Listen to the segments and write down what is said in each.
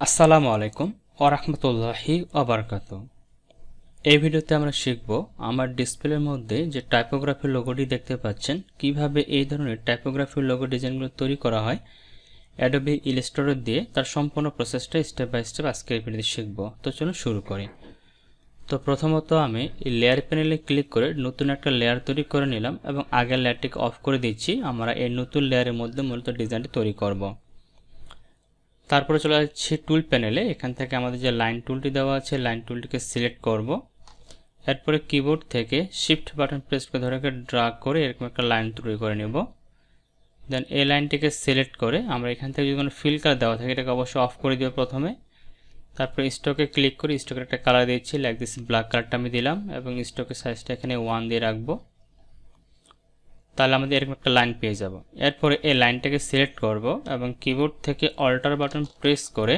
আসসালামু আলাইকুম ওয়া রাহমাতুল্লাহি ওয়া বারাকাতুহু। এই ভিডিওতে আমরা শিখব আমার ডিসপ্লের মধ্যে যে টাইপোগ্রাফি লোগোটি দেখতে পাচ্ছেন কিভাবে এই ধরনের টাইপোগ্রাফি লোগো ডিজাইনগুলো তৈরি করা হয় অ্যাডোবি ইলাস্ট্রেটর দিয়ে তার সম্পূর্ণ প্রসেসটা স্টেপ বাই স্টেপ আজকে এই ভিডিওতে শিখব। তো চলুন শুরু করি। তো প্রথমত আমি এই লেয়ার প্যানেলে ক্লিক করে নতুন একটা লেয়ার তৈরি করে নিলাম এবং আগের লেয়ারটিকে অফ করে দিচ্ছি। আমরা এই নতুন লেয়ারের মধ্যে মূলত ডিজাইনটি তৈরি করব। তারপরে চলে যাচ্ছি টুল প্যানেলে। এখান থেকে আমাদের যে লাইন টুলটি দেওয়া আছে লাইন টুলটিকে সিলেক্ট করব। এরপরে কিবোর্ড থেকে শিফট বাটন প্রেস করে ধরে ড্র্যাগ করে এরকম একটা লাইন তৈরি করে নেব। দেন এই লাইনটিকে সিলেক্ট করে আমরা এখান থেকে যদি কোনো ফিল কালার দেওয়া থাকে এটাকে অবশ্যই অফ করে দেব প্রথমে। তারপরে স্টকে ক্লিক করে স্টকের একটা কালার দিচ্ছি, লাইক দিস ব্ল্যাক কালারটা আমি দিলাম এবং স্টকের সাইজটা এখানে 1 দিয়ে রাখবো। তাহলে আমাদের এরকম একটা লাইন পেয়ে যাব। এরপরে এই লাইনটাকে সিলেক্ট করব এবং কিবোর্ড থেকে অল্টার বাটন প্রেস করে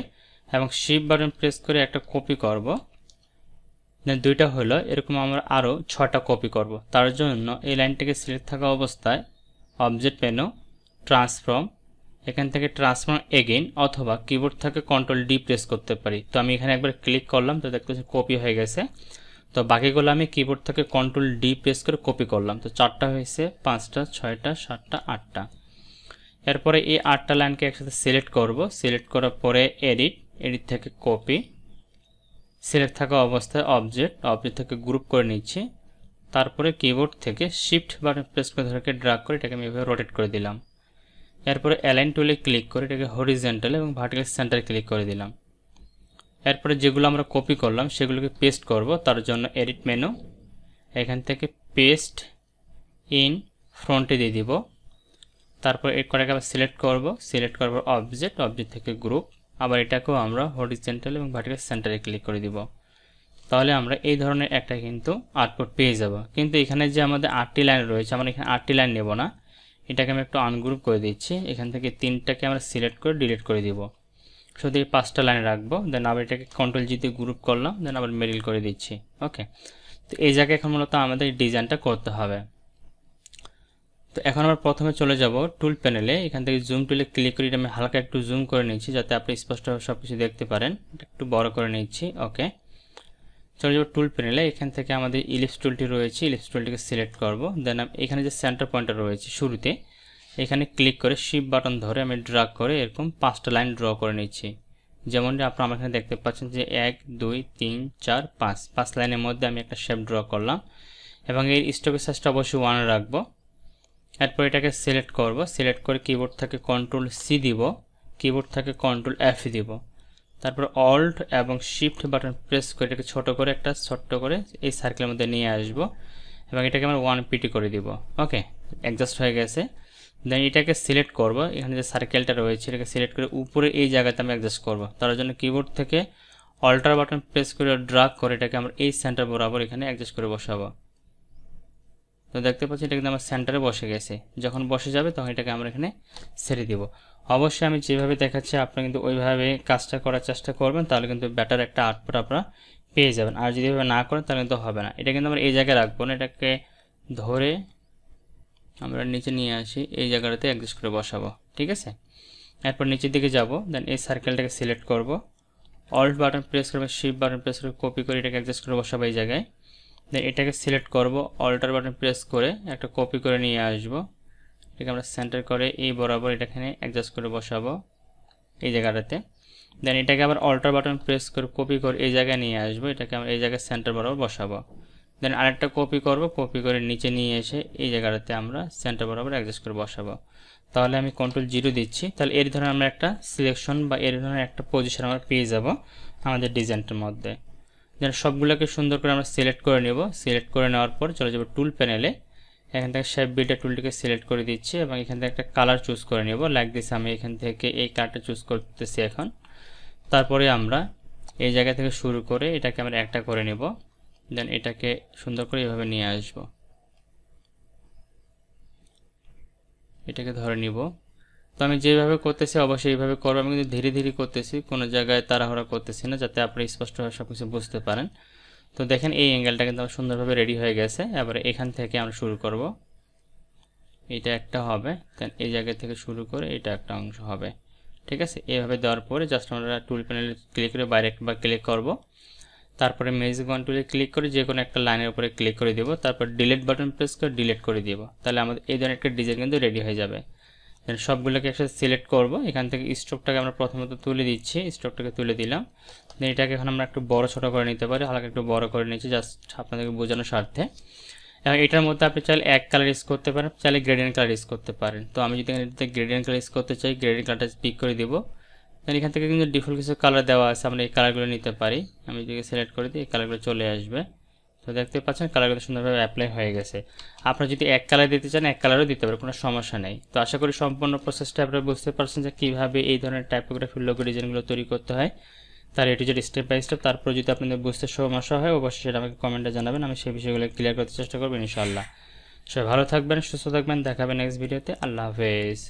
এবং শিফট বাটন প্রেস করে একটা কপি করব। দেন দুইটা হলো এরকম আমরা আরও 6টা কপি করব। তার জন্য এই লাইনটাকে সিলেক্ট থাকা অবস্থায় অবজেক্ট মেনু, ট্রান্সফর্ম, এখান থেকে ট্রান্সফর্ম এগেইন অথবা কিবোর্ড থেকে কন্ট্রোল ডি প্রেস করতে পারি। তো আমি এখানে একবার ক্লিক করলাম তো দেখতে পাচ্ছি কপি হয়ে গেছে। তো বাকিগুলো আমি কিবোর্ড থেকে কন্ট্রোল ডি প্রেস করে কপি করলাম। তো 4টা হয়েছে, 5টা, 6টা, 7টা, 8টা। এরপরে এই 8টা লাইনকে একসাথে সিলেক্ট করব। সিলেক্ট করার পরে এডিট থেকে কপি, সিলেক্ট থাকা অবস্থায় অবজেক্ট থেকে গ্রুপ করে নিচ্ছি। তারপরে কিবোর্ড থেকে শিফট বাটন প্রেস করে ধরে ড্র্যাগ করে এটাকে আমি এভাবে রোটেট করে দিলাম। এরপরে অ্যালাইন টুলে ক্লিক করে এটাকে হরিজন্টাল এবং ভার্টিক্যাল সেন্টারে ক্লিক করে দিলাম। এরপরে যেগুলো আমরা কপি করলাম সেগুলোকে পেস্ট করব। তার জন্য এডিট মেনু, এখান থেকে পেস্ট ইন ফ্রন্টে দিয়ে দিব। তারপর এর কটাকে আবার সিলেক্ট করব। সিলেক্ট করার পর অবজেক্ট থেকে গ্রুপ, আবার এটাকেও আমরা হরিজন্টাল এবং ভার্টিক্যাল সেন্টারে ক্লিক করে দিব। তাহলে আমরা এই ধরনের একটা কিন্তু আউটপুট পেয়ে যাব। কিন্তু এখানে যে আমাদের 8টি লাইন রয়েছে, আমরা এখানে 8টি লাইন নেব না, এটাকে আমি একটু আনগ্রুপ করে দিচ্ছি। এখান থেকে 3টাকে আমরা সিলেক্ট করে ডিলিট করে দিব, শুধু এই 5টা লাইন রাখবো। দেন আবার এটাকে কন্ট্রোল জি দিয়ে গ্রুপ করলাম, দেন আবার মিডল করে দিচ্ছি। ওকে, তো এই জায়গায় এখন মূলত আমাদের ডিজাইনটা করতে হবে। তো এখন আমরা প্রথমে চলে যাব টুল প্যানেলে। এখান থেকে জুম টুলে ক্লিক করে আমি হালকা একটু জুম করে নিচ্ছি যাতে আপনি স্পষ্টভাবে সব কিছু দেখতে পারেন। এটা একটু বড় করে নিচ্ছি। ওকে, চলে যাব টুল প্যানেলে। এখান থেকে আমাদের ইলিপস টুলটি রয়েছে, ইলিপস টুলটিকে সিলেক্ট করব। দেন এখানে যে সেন্টার পয়েন্টটা রয়েছে শুরুতে, এখানে ক্লিক করে শিফট বাটন ধরে আমি ড্র্যাগ করে এরকম 5টা লাইন ড্র করে নিচ্ছি। যেমনটি আপনারা আমার এখানে দেখতে পাচ্ছেন যে 1 2 3 4 5 লাইনের মধ্যে আমি একটা শেপ ড্র করলাম এবং এর স্টকের সাইজটা অবশ্যই 1 রাখবো। এরপর এটাকে সিলেক্ট করব। সিলেক্ট করে কিবোর্ড থেকে কন্ট্রোল সি দিব, কিবোর্ড থেকে কন্ট্রোল এফ দিব। তারপর অল্ট এবং শিফট বাটন প্রেস করে এটাকে ছোট করে এই সার্কেলের মধ্যে নিয়ে আসব এবং এটাকে আমরা 1 পিটি করে দিব। ওকে, অ্যাডজাস্ট হয়ে গেছে। দেন এটাকে সিলেক্ট করব। এখানে যে সার্কেলটা রয়েছে এটাকে সিলেক্ট করে উপরে এই জায়গাতে আমি অ্যাডজাস্ট করব। তার জন্য কিবোর্ড থেকে অল্টার বাটন প্রেস করে ড্র্যাগ করে এটাকে আমরা এই সেন্টার বরাবর এখানে অ্যাডজাস্ট করে বসাবো। তো দেখতে পাচ্ছি এটা কিন্তু আমার সেন্টারে বসে গেছে। যখন বসে যাবে তখন এটাকে আমরা এখানে ছেড়ে দিব। অবশ্যই আমি যেভাবে দেখাচ্ছি আপনারা কিন্তু ওইভাবে কাজটা করার চেষ্টা করবেন, তাহলে কিন্তু বেটার একটা আউটপুট আপনারা পেয়ে যাবেন। আর যদি এভাবে না করেন তাহলে কিন্তু হবে না। এটা কিন্তু আমরা এই জায়গায় রাখবো না, এটাকে ধরে আমরা নিচে নিয়ে আসি, এই জায়গাটাতে অ্যাডজাস্ট করে বসাবো। ঠিক আছে, এরপর নিচের দিকে যাব। দেন এই সার্কেলটাকে সিলেক্ট করব, অল্ট বাটন প্রেস করবো, শিফট বাটন প্রেস করে কপি করে এটাকে অ্যাডজাস্ট করে বসাবো এই জায়গায়। দেন এটাকে সিলেক্ট করব, অল্টার বাটন প্রেস করে একটা কপি করে নিয়ে আসবো। এটাকে আমরা সেন্টার করে এই বরাবর এটাখানে অ্যাডজাস্ট করে বসাবো এই জায়গাটাতে। দেন এটাকে আবার অল্টার বাটন প্রেস করে কপি করে এই জায়গায় নিয়ে আসবো, এটাকে আমরা এই জায়গায় সেন্টার বরাবর বসাবো। দেন আরেকটা কপি করব, কপি করে নিচে নিয়ে এসে এই জায়গাটাতে আমরা সেন্টার বরাবর অ্যাডজাস্ট করে বসাবো। তাহলে আমি কন্ট্রোল 0 দিচ্ছি। তাহলে এর ধরনের আমরা একটা সিলেকশন বা এর ধরনের একটা পজিশন আমরা পেয়ে যাব আমাদের ডিজাইনটার মধ্যে। দেন সবগুলোকে সুন্দর করে আমরা সিলেক্ট করে নেব। সিলেক্ট করে নেওয়ার পর চলে যাব টুল প্যানেলে। এখান থেকে শেপ বিল্ডার টুলটিকে সিলেক্ট করে দিচ্ছি এবং এখান থেকে একটা কালার চুজ করে নেব। লাইক দিস আমি এখান থেকে এই কালারটা চুজ করতেছি এখন। তারপরে আমরা এই জায়গা থেকে শুরু করে এটাকে আমরা একটা করে নেব। দেন এটাকে সুন্দর করে এভাবে নিয়ে আসব, এটাকে ধরে নিব। তো আমি যেভাবে করতেছি অবশ্যই এইভাবে করবো। আমি কিন্তু ধীরে ধীরে করতেছি, কোনো জায়গায় তাড়াহুড়া করতেছি না, যাতে আপনি স্পষ্টভাবে সব কিছু বুঝতে পারেন। তো দেখেন এই অ্যাঙ্গেলটা কিন্তু আমার সুন্দরভাবে রেডি হয়ে গেছে। এবারে এখান থেকে আমরা শুরু করব, এটা একটা হবে। দেন এই জায়গা থেকে শুরু করে এটা একটা অংশ হবে। ঠিক আছে, এইভাবে দেওয়ার পরে জাস্ট আমরা টুল প্যানেলে ক্লিক করে বাইরে একবার ক্লিক করব। তারপরে ম্যাজিক ওয়ান টুলে ক্লিক করে যে কোনো একটা লাইনের উপরে ক্লিক করে দেব, তারপর ডিলিট বাটন প্রেস করে ডিলিট করে দেব। তাহলে আমাদের এই ধরনের একটা ডিজাইন কিন্তু রেডি হয়ে যাবে। দেন সবগুলোকে একসাথে সিলেক্ট করব। এখান থেকে স্ট্রোকটাকে আমরা প্রথমত তুলে দিচ্ছি, স্ট্রোকটাকে তুলে দিলাম। দেন এটাকে এখন আমরা একটু বড় ছোটো করে নিতে পারি, হালকা একটু বড় করে নিচ্ছি জাস্ট আপনাদেরকে বোঝানোর স্বার্থে। এবং এটার মধ্যে আপনি চাইলে এক কালার ইউজ করতে পারেন, চাইলে গ্রেডিয়েন্ট কালার ইউজ করতে পারেন। তো আমি যদি এটাতে গ্রেডিয়েন্ট কালার ইউজ করতে চাই, গ্রেডিয়েন্ট কালারটা পিক করে দিব। দেন এখান থেকে কিন্তু ডিফল্ট কিছু কালার দেওয়া আছে, আমরা এই কালারগুলো নিতে পারি। আমি যদি সিলেক্ট করে দিই এই কালারগুলো চলে আসবে। তো দেখতে পাচ্ছেন কালারগুলো সুন্দরভাবে অ্যাপ্লাই হয়ে গেছে। আপনারা যদি এক কালার দিতে চান এক কালারও দিতে পারেন, কোনো সমস্যা নেই। তো আশা করি সম্পূর্ণ প্রসেসটা আপনারা বুঝতে পারছেন যে কীভাবে এই ধরনের টাইপোগ্রাফির লোগো ডিজাইনগুলো তৈরি করতে হয়, তার এটি যদি স্টেপ বাই স্টেপ। তারপর যদি আপনাদের বুঝতে সমস্যা হয় অবশ্যই সেটা আমাকে কমেন্টে জানাবেন, আমি সেই বিষয়গুলো ক্লিয়ার করতে চেষ্টা করবো ইনশাআল্লাহ। সবাই ভালো থাকবেন, সুস্থ থাকবেন, দেখাবেন নেক্সট ভিডিওতে। আল্লাহ হাফেজ।